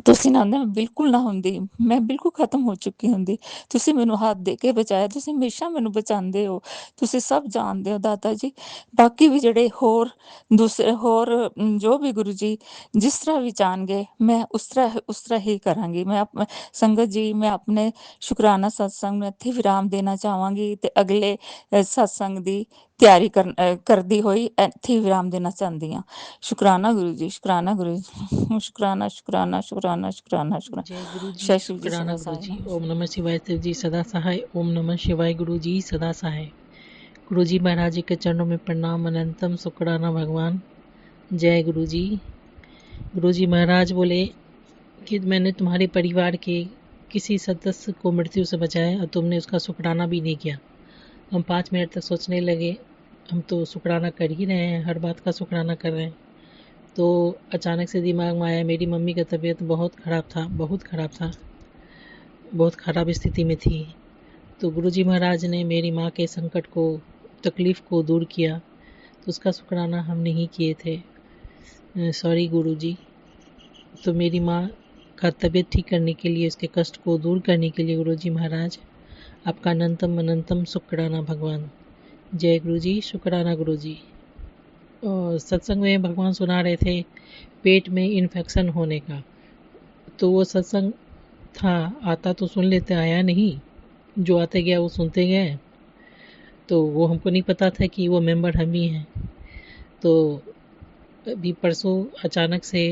ਤੁਸੀਂ ਨਾ ਹੁੰਦੇ, ਮੈਂ ਬਿਲਕੁਲ ਨਾ ਹੁੰਦੀ, ਮੈਂ ਬਿਲਕੁਲ ਖਤਮ ਹੋ ਚੁੱਕੀ ਹੁੰਦੀ। ਤੁਸੀਂ ਮੈਨੂੰ ਹੱਥ ਦੇ ਕੇ ਬਚਾਇਆ। ਤੁਸੀਂ ਹਮੇਸ਼ਾ ਮੈਨੂੰ ਬਚਾਉਂਦੇ ਹੋ। ਤੁਸੀਂ ਸਭ ਜਾਣਦੇ ਹੋ ਦਾਤਾ ਜੀ। ਬਾਕੀ ਵੀ ਜਿਹੜੇ ਦੂਸਰੇ ਜੋ ਵੀ ਗੁਰੂ ਜੀ ਜਿਸ ਤਰ੍ਹਾਂ ਵੀ ਚਾਹਣਗੇ ਮੈਂ ਉਸ ਤਰ੍ਹਾਂ ਹੀ ਕਰਾਂਗੀ। ਮੈਂ ਸੰਗਤ ਜੀ, ਮੈਂ ਆਪਣੇ ਸ਼ੁਕਰਾਨਾ ਸਤਸੰਗ ਨੂੰ ਇੱਥੇ ਵਿਰਾਮ ਦੇਣਾ ਚਾਹਾਂਗੀ ਤੇ ਅਗਲੇ ਸਤਸੰਗ ਦੀ ਤਿਆਰੀ ਕਰਦੀ ਹੋਈ ਇੱਥੇ ਵਿਰਾਮ ਦੇਣਾ ਚਾਹੁੰਦੀ ਹਾਂ। ਸ਼ੁਕਰਾਨਾ ਗੁਰੂ ਜੀ, ਸ਼ੁਕਰਾਨਾ ਗੁਰੂ ਜੀ, ਸ਼ੁਕਰਾਨਾ ਸ਼ੁਕਰਾਨਾ ਸ਼ੁਕਰਾਨਾ ਸ਼ੁਕਰਾਨਾ ਸ਼ੁਕਰਾਨਾ। जय गुरु जी, जय शिव जी शुक्राना सदा गुरु सहाय। जी। ओम नमः शिवाय। शिव जी सदा सहाय। ओम नमः शिवाय। गुरु जी सदा सहाय। गुरु जी महाराज जी के चरणों में प्रणाम। अनंतम शुक्राना भगवान। जय गुरु जी। गुरु जी महाराज बोले कि मैंने तुम्हारे परिवार के किसी सदस्य को मृत्यु से बचाया और तुमने उसका शुक्राना भी नहीं किया। हम 5 मिनट तक सोचने लगे, हम तो शुक्राना कर ही रहे हैं, हर बात का शुक्राना कर रहे हैं। तो अचानक से दिमाग में आया, मेरी मम्मी का तबीयत बहुत ख़राब था, बहुत ख़राब स्थिति में थी। तो गुरुजी महाराज ने मेरी माँ के संकट को, तकलीफ़ को दूर किया, तो उसका शुक्राना हम नहीं किए थे। सॉरी गुरुजी। तो मेरी माँ का तबीयत ठीक करने के लिए, उसके कष्ट को दूर करने के लिए गुरुजी महाराज आपका अनंतम अनंतम शुक्राना भगवान। जय गुरुजी, शुक्राना गुरुजी। और सत्संग में भगवान सुना रहे थे पेट में इन्फेक्शन होने का। तो वो सत्संग था, आता तो सुन लेते, आया नहीं, जो आते गया वो सुनते गए। तो वो हमको नहीं पता था कि वो मेंबर हम ही हैं। तो अभी परसों अचानक से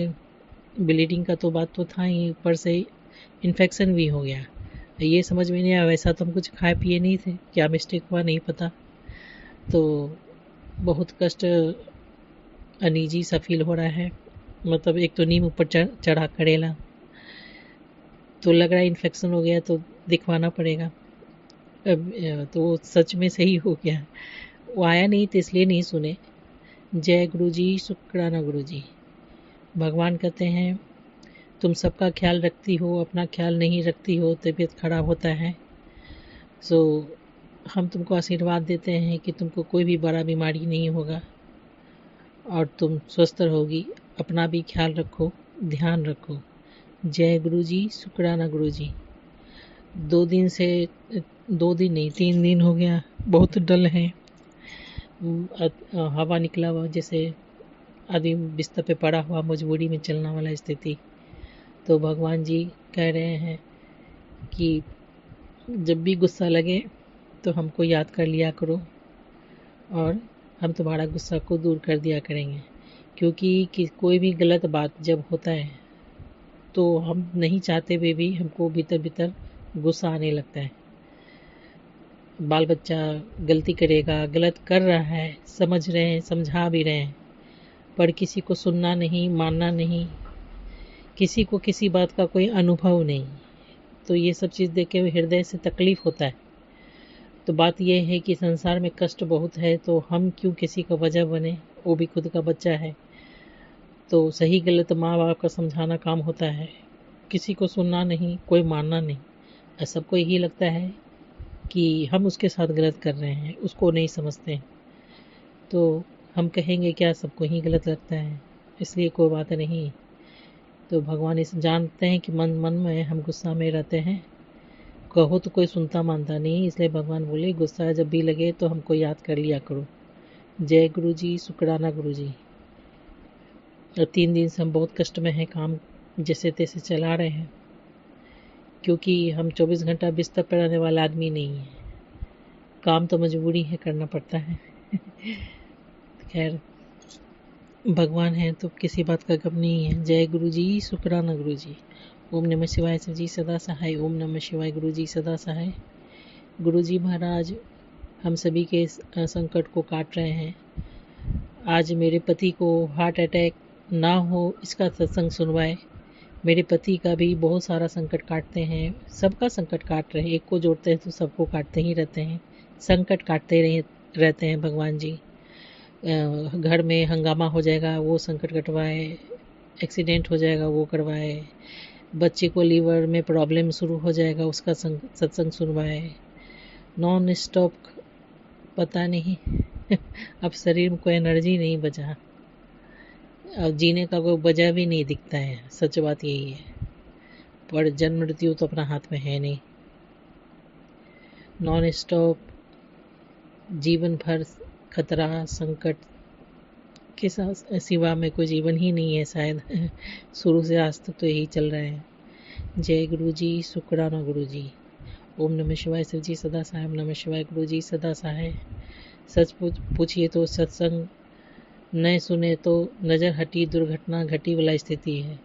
ब्लीडिंग का तो बात तो था ही, ऊपर से इन्फेक्शन भी हो गया। ये समझ में नहीं आया, वैसा तो हम कुछ खाए पिए नहीं थे, क्या मिस्टेक हुआ नहीं पता। तो बहुत कष्ट, अनईजी सा फील हो रहा है। मतलब एक तो नीम ऊपर चढ़ा करेला, तो लग रहा है इन्फेक्शन हो गया, तो दिखवाना पड़ेगा। अब तो सच में सही हो गया। वो आया नहीं तो इसलिए नहीं सुने। जय गुरु जी, शुक्राना गुरु जी। भगवान कहते हैं तुम सबका ख्याल रखती हो, अपना ख्याल नहीं रखती हो, तबीयत खराब होता है। सो हम तुमको आशीर्वाद देते हैं कि तुमको कोई भी बड़ा बीमारी नहीं होगा और तुम स्वस्थ रहोगी। अपना भी ख्याल रखो, ध्यान रखो। जय गुरु जी, शुक्राना गुरु जी। 2 दिन नहीं 3 दिन हो गया, बहुत डल है। हवा निकला हुआ, जैसे आदमी बिस्तर पे पड़ा हुआ, मजबूरी में चलने वाला स्थिति। तो भगवान जी कह रहे हैं कि जब भी गुस्सा लगे तो हमको याद कर लिया करो और हम तुम्हारा गुस्सा को दूर कर दिया करेंगे। क्योंकि कोई भी गलत बात जब होता है तो हम नहीं चाहते हुए भी हमको भीतर भीतर गुस्सा आने लगता है। बाल बच्चा गलती करेगा, गलत कर रहा है, समझ रहे हैं, समझा भी रहे हैं, पर किसी को सुनना नहीं, मानना नहीं, किसी को किसी बात का कोई अनुभव नहीं। तो ये सब चीज़ देख के हृदय से तकलीफ़ होता है। तो बात यह है कि संसार में कष्ट बहुत है, तो हम क्यों किसी का वजह बने, वो भी खुद का बच्चा है। तो सही गलत माँ बाप का समझाना काम होता है, किसी को सुनना नहीं, कोई मानना नहीं। सबको यही लगता है कि हम उसके साथ गलत कर रहे हैं, उसको नहीं समझते हैं। तो हम कहेंगे क्या, सबको ही गलत लगता है, इसलिए कोई बात नहीं। तो भगवान इस जानते हैं कि मन मन में हम गुस्सा में रहते हैं, कहो तो कोई सुनता मानता नहीं, इसलिए भगवान बोले गुस्सा जब भी लगे तो हमको याद कर लिया करो। जय गुरु जी, शुक्राना गुरु जी। और 3 दिन से हम बहुत कष्ट में हैं, काम जैसे तैसे चला रहे हैं, क्योंकि हम 24 घंटा बिस्तर पर रहने वाला आदमी नहीं है, काम तो मजबूरी है, करना पड़ता है। खैर भगवान है तो किसी बात का गम नहीं है। जय गुरु जी, शुक्राना गुरु जी। ओम नमः शिवाय शिव जी सदा सहाय। ओम नमः शिवाय गुरु जी सदा सहाय। गुरु जी महाराज हम सभी के संकट को काट रहे हैं। आज मेरे पति को हार्ट अटैक ना हो इसका सत्संग सुनवाए। मेरे पति का भी बहुत सारा संकट काटते हैं, सबका संकट काट रहे हैं, एक को जोड़ते हैं तो सबको काटते ही रहते हैं, संकट काटते रहते हैं भगवान जी। घर में हंगामा हो जाएगा वो संकट कटवाए, एक्सीडेंट हो जाएगा वो करवाए, बच्चे को लीवर में प्रॉब्लम शुरू हो जाएगा उसका सत्संग सुनवाए। नॉन स्टॉप पता नहीं अब शरीर में कोई एनर्जी नहीं बचा, अब जीने का कोई वजह भी नहीं दिखता है। सच बात यही है, पर जन्म मृत्यु तो अपना हाथ में है नहीं। नॉन स्टॉप जीवन भर खतरा संकट के सिवा में कोई जीवन ही नहीं है शायद। शुरू से आज तक तो यही चल रहा है। जय गुरु जी, शुक्राना गुरु जी। ओम नमः शिवाय शिव जी सदा सहाय। ओम नमः शिवाय गुरु जी सदा सहाय। सच पूछिए तो सत्संग न सुने तो नज़र हटी, दुर्घटना घटी वाला स्थिति है।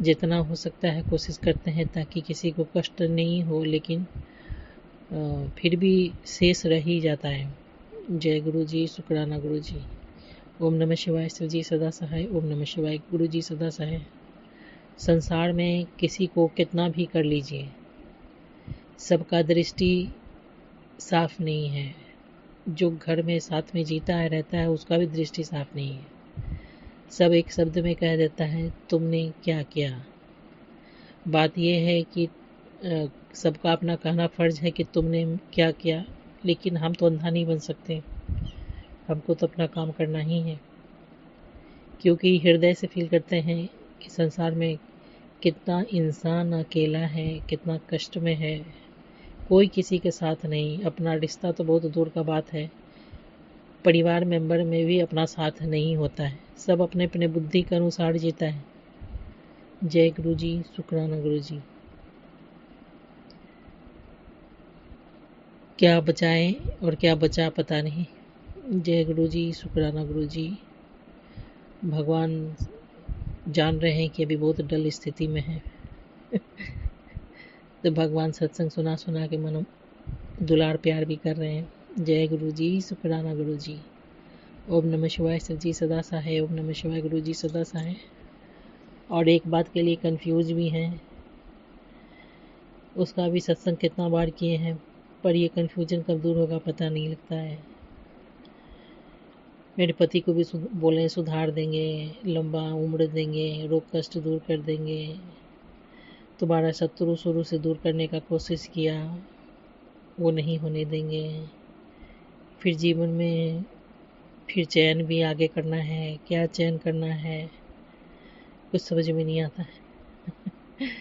जितना हो सकता है कोशिश करते हैं ताकि किसी को कष्ट नहीं हो, लेकिन फिर भी शेष रह ही जाता है। जय गुरु जी, शुक्राना गुरु जी। ओम नमः शिवाय शिव जी सदा सहाय। ओम नमः शिवाय गुरु जी सदा सहाय। संसार में किसी को कितना भी कर लीजिए, सबका दृष्टि साफ नहीं है। जो घर में साथ में जीता है रहता है उसका भी दृष्टि साफ नहीं है। सब एक शब्द में कह देता है तुमने क्या किया। बात यह है कि सबका अपना कहना फर्ज है कि तुमने क्या किया, लेकिन हम तो अंधा नहीं बन सकते, हमको तो अपना काम करना ही है। क्योंकि हृदय से फील करते हैं कि संसार में कितना इंसान अकेला है, कितना कष्ट में है, कोई किसी के साथ नहीं। अपना रिश्ता तो बहुत दूर का बात है, परिवार मेंबर में भी अपना साथ नहीं होता है, सब अपने अपने बुद्धि के अनुसार जीता है। जय गुरु जी, शुक्राना गुरु जी। क्या बचाए और क्या बचा पता नहीं। जय गुरु जी, शुक्राना गुरु जी। भगवान जान रहे हैं कि अभी बहुत डल स्थिति में है तो भगवान सत्संग सुना सुना के मनो दुलार प्यार भी कर रहे हैं। जय गुरु जी, शुक्राना गुरु जी। ओम नमः शिवाय शिव जी सदा सहाय। ओम नमः शिवाय गुरु जी सदा सहाय। और एक बात के लिए कंफ्यूज भी हैं, उसका भी सत्संग कितना बार किए हैं, पर ये कंफ्यूजन कब दूर होगा पता नहीं लगता है। मेरे पति को भी बोले सुधार देंगे, लंबा उम्र देंगे, रोग कष्ट दूर कर देंगे। तुम्हारा शत्रु शुरू से दूर करने का कोशिश किया, वो नहीं होने देंगे। फिर जीवन में फिर चयन भी आगे करना है, क्या चयन करना है कुछ समझ में नहीं आता है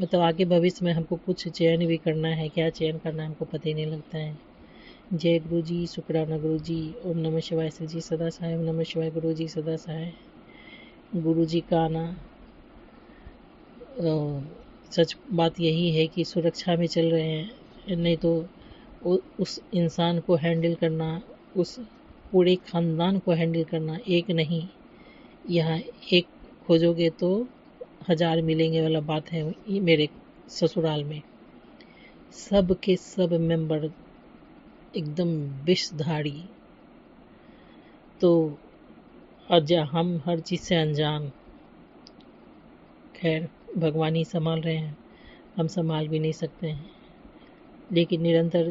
मतलब आगे भविष्य में हमको कुछ चयन भी करना है, क्या चयन करना है हमको पता ही नहीं लगता है। जय गुरु जी, शुक्राना गुरु जी। ओम नमः शिवाय शिव जी सदा सहाय। ओम नमः शिवाय गुरु जी सदा सहाय। गुरु जी का आना, सच बात यही है कि सुरक्षा में चल रहे हैं, नहीं तो उस इंसान को हैंडल करना, उस पूरे खानदान को हैंडल करना, एक नहीं, यहाँ एक खोजोगे तो 1000 मिलेंगे वाला बात है। ये मेरे ससुराल में सब के सब मेंबर एकदम विषधारी, तो हम हर चीज़ से अनजान। खैर भगवान ही संभाल रहे हैं, हम संभाल भी नहीं सकते हैं, लेकिन निरंतर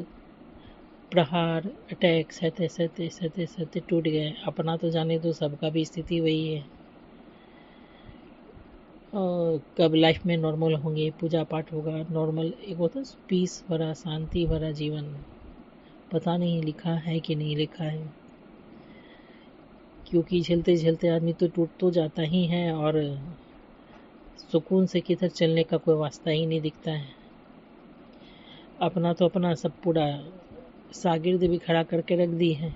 प्रहार अटैक सहते सहते सहते सहते टूट गए। अपना तो जाने दो, सबका भी स्थिति वही है। और कब लाइफ में नॉर्मल होंगे, पूजा पाठ होगा, नॉर्मल एक होता है पीस भरा शांति भरा जीवन, पता नहीं लिखा है कि नहीं लिखा है। क्योंकि झेलते झेलते आदमी तो टूट तो जाता ही है, और सुकून से किधर चलने का कोई वास्ता ही नहीं दिखता है। अपना तो अपना सब पूरा शागिर्द भी खड़ा करके रख दी है।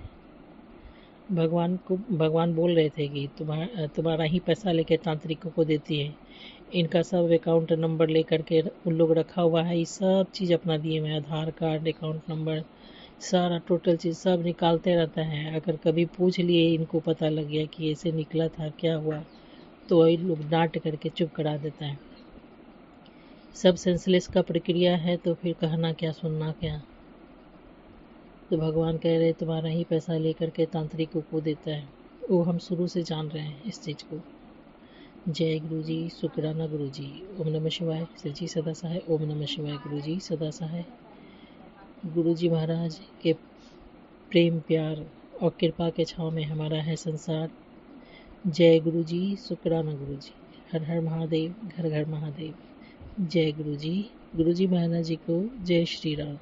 भगवान बोल रहे थे कि तुम्हारा ही पैसा लेके तांत्रिकों को देती है। इनका सब अकाउंट नंबर लेकर के उन लोग रखा हुआ है। ये सब चीज़ अपना दिए हुए, आधार कार्ड, अकाउंट नंबर, सारा टोटल चीज़ सब निकालते रहता है। अगर कभी पूछ लिए, इनको पता लग गया कि ऐसे निकला था, क्या हुआ, तो वही लोग डांट करके चुप करा देता है। सब सेंसलेस का प्रक्रिया है, तो फिर कहना क्या, सुनना क्या। तो भगवान कह रहे तुम्हारा ही पैसा लेकर के तांत्रिकों को देता है। वो हम शुरू से जान रहे हैं इस चीज़ को। जय गुरु जी, शुक्राना गुरु जी। ओम नमः शिवाय। शिव जी सदा सहाय। ओम नमः शिवाय। गुरु जी सदा सहाय। गुरु जी महाराज के प्रेम, प्यार और कृपा के छाँव में हमारा है संसार। जय गुरु जी, शुक्राना गुरु जी। हर हर महादेव, घर घर महादेव। जय गुरु जी। गुरु जी महाराज जी को जय श्री राम।